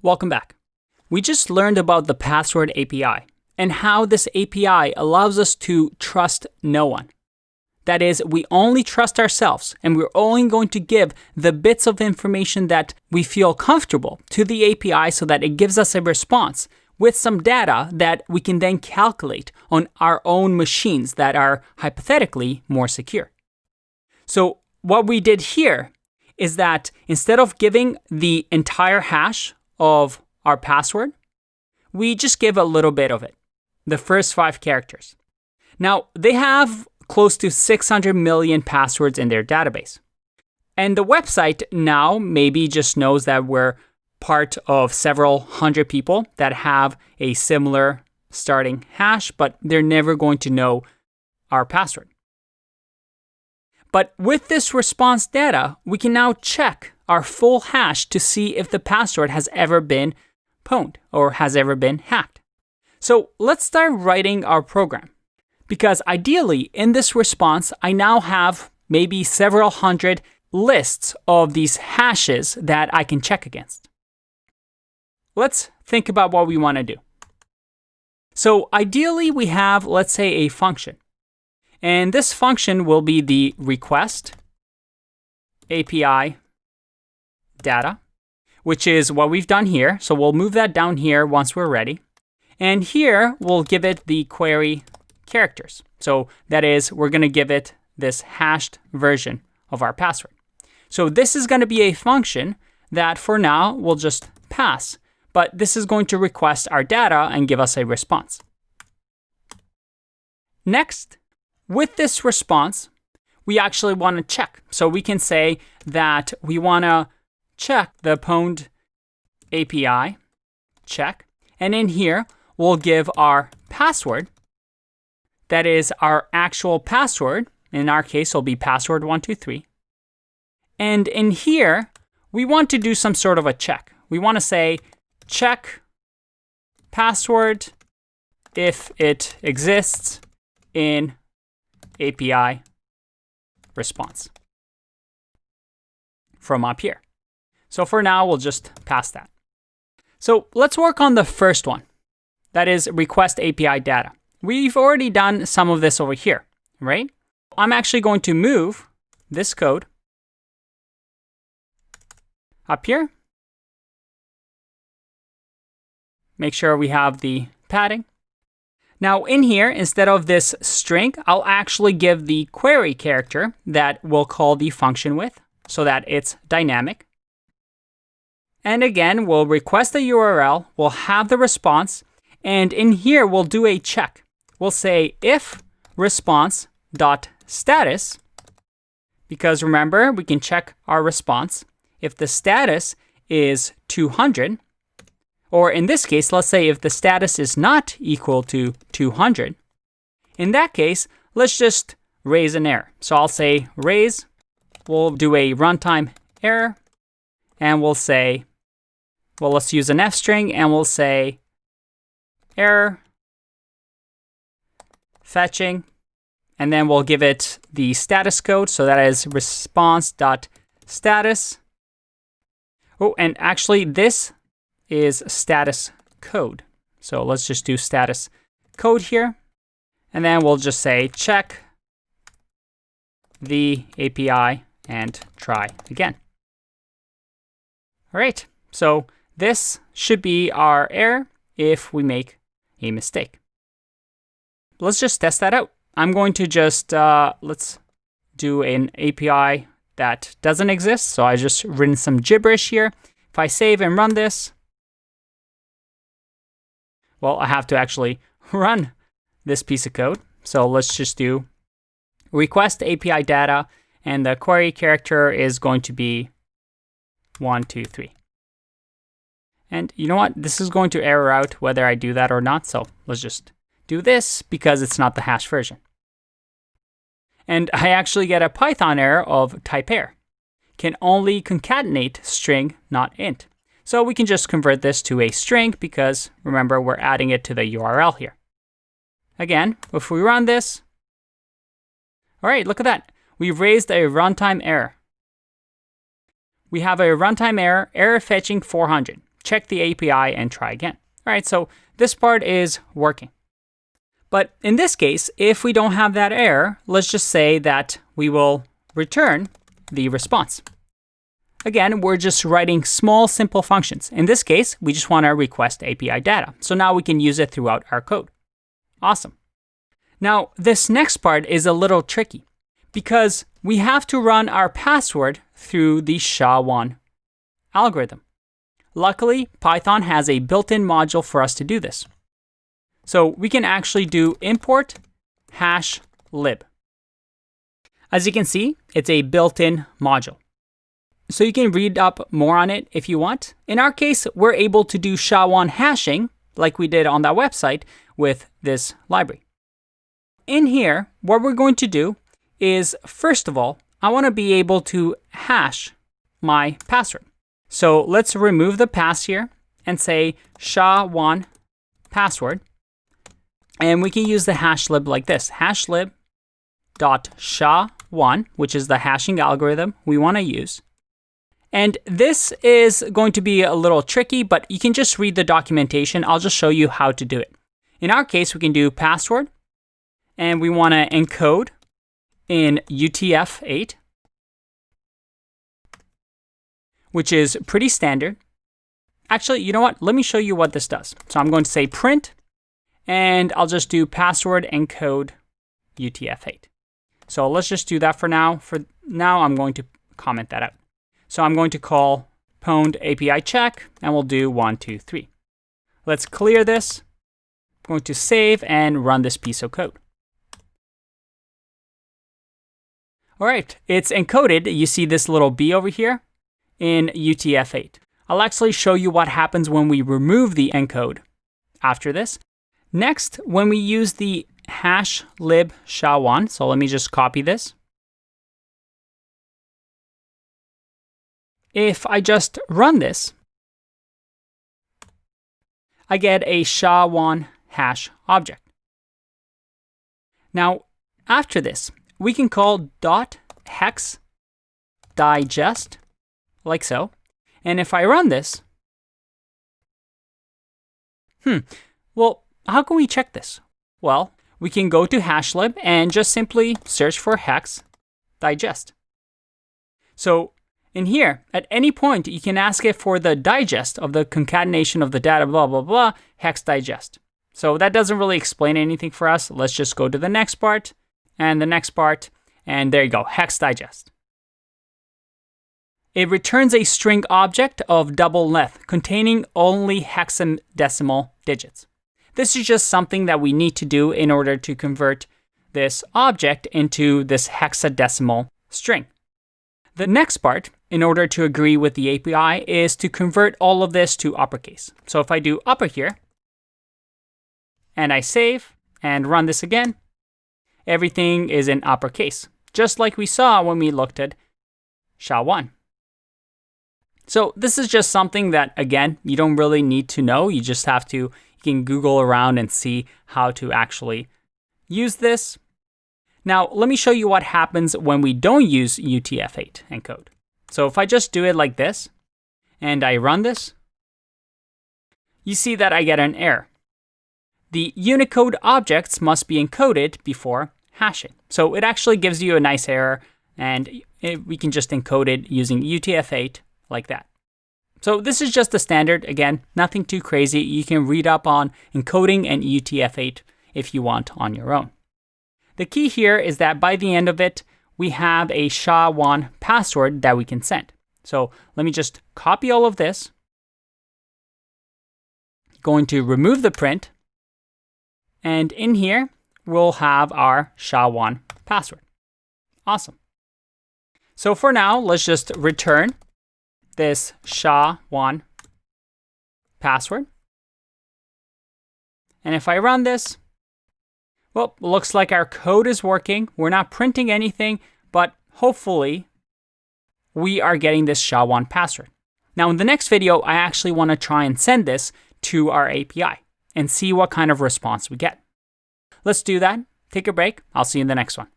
Welcome back. We just learned about the Password API and how this API allows us to trust no one. That is, we only trust ourselves, and we're only going to give the bits of information that we feel comfortable to the API so that it gives us a response with some data that we can then calculate on our own machines that are hypothetically more secure. So what we did here is that instead of giving the entire hash of our password, we just give a little bit of it, the first 5 characters. Now, they have close to 600 million passwords in their database. And the website now maybe just knows that we're part of several hundred people that have a similar starting hash, but they're never going to know our password. But with this response data, we can now check our full hash to see if the password has ever been pwned or has ever been hacked. So let's start writing our program. Because ideally, in this response, I now have maybe several hundred lists of these hashes that I can check against. Let's think about what we want to do. So ideally, we have, let's say, a function. And this function will be the request API data, which is what we've done here. So we'll move that down here once we're ready. And here, we'll give it the query characters. So that is, we're going to give it this hashed version of our password. So this is going to be a function that for now we'll just pass, but this is going to request our data and give us a response. Next, with this response, we actually want to check. So we can say that we want to check the pwned API check, and in here we'll give our password. That is our actual password. In our case, it'll be password123. And in here, we want to do some sort of a check. We want to say check password if it exists in API response from up here. So for now, we'll just pass that. So let's work on the first one. That is request API data. We've already done some of this over here, right? I'm actually going to move this code up here. Make sure we have the padding. Now in here, instead of this string, I'll actually give the query character that we'll call the function with so that it's dynamic. And again, we'll request the URL, we'll have the response, and in here, we'll do a check. We'll say if response.status, because remember, we can check our response. If the status is 200, or in this case, let's say if the status is not equal to 200, in that case, let's just raise an error. So I'll say raise, we'll do a runtime error, and we'll say, well, let's use an F string, and we'll say error fetching, and then we'll give it the status code. So that is response.status. Oh, and actually this is status code. So let's just do status code here. And then we'll just say check the API and try again. All right, so this should be our error if we make a mistake. Let's just test that out. I'm going to just, let's do an API that doesn't exist. So I just written some gibberish here. If I save and run this, well, I have to actually run this piece of code. So let's just do request API data, and the query character is going to be 123. And you know what? This is going to error out whether I do that or not. So let's just do this because it's not the hash version. And I actually get a Python error of type error. Can only concatenate string, not int. So we can just convert this to a string because remember, we're adding it to the URL here. Again, if we run this, all right, look at that. We've raised a runtime error. We have a runtime error, error fetching 400. check the API and try again. All right, so this part is working. But in this case, if we don't have that error, let's just say that we will return the response. Again, we're just writing small, simple functions. In this case, we just want to request API data. So now we can use it throughout our code. Awesome. Now, this next part is a little tricky because we have to run our password through the SHA-1 algorithm. Luckily, Python has a built-in module for us to do this. So we can actually do import hash lib. As you can see, it's a built-in module. So you can read up more on it if you want. In our case, we're able to do SHA-1 hashing like we did on that website with this library. In here, what we're going to do is, first of all, I want to be able to hash my password. So let's remove the pass here and say SHA-1 password. And we can use the hash lib like this, hashlib.sha1, which is the hashing algorithm we want to use. And this is going to be a little tricky, but you can just read the documentation. I'll just show you how to do it. In our case, we can do password, and we want to encode in UTF-8, which is pretty standard. Actually, you know what? Let me show you what this does. So I'm going to say print, and I'll just do password encode UTF-8. So let's just do that for now. For now, I'm going to comment that out. So I'm going to call pwned API check, and we'll do 1, 2, 3. Let's clear this. I'm going to save and run this piece of code. All right, it's encoded. You see this little B over here in UTF-8. I'll actually show you what happens when we remove the encode after this. Next, when we use the hash lib SHA-1, so let me just copy this. If I just run this, I get a SHA-1 hash object. Now, after this, we can call .hex digest, like so. And if I run this, well, how can we check this? Well, we can go to hashlib and just simply search for hex digest. So in here, at any point, you can ask it for the digest of the concatenation of the data, blah, blah, blah, hex digest. So that doesn't really explain anything for us. Let's just go to the next part and the next part, and there you go, hex digest. It returns a string object of double length containing only hexadecimal digits. This is just something that we need to do in order to convert this object into this hexadecimal string. The next part, in order to agree with the API, is to convert all of this to uppercase. So if I do upper here, and I save and run this again, everything is in uppercase, just like we saw when we looked at SHA-1. So this is just something that, again, you don't really need to know. You just have to, you can Google around and see how to actually use this. Now, let me show you what happens when we don't use UTF-8 encode. So if I just do it like this, and I run this, you see that I get an error. The Unicode objects must be encoded before hashing. So it actually gives you a nice error, and we can just encode it using UTF-8 like that. So this is just the standard. Again, nothing too crazy. You can read up on encoding and UTF-8 if you want on your own. The key here is that by the end of it, we have a SHA-1 password that we can send. So let me just copy all of this. Going to remove the print. And in here, we'll have our SHA-1 password. Awesome. So for now, let's just return this SHA-1 password. And if I run this, well, looks like our code is working. We're not printing anything, but hopefully we are getting this SHA-1 password. Now in the next video, I actually want to try and send this to our API and see what kind of response we get. Let's do that. Take a break. I'll see you in the next one.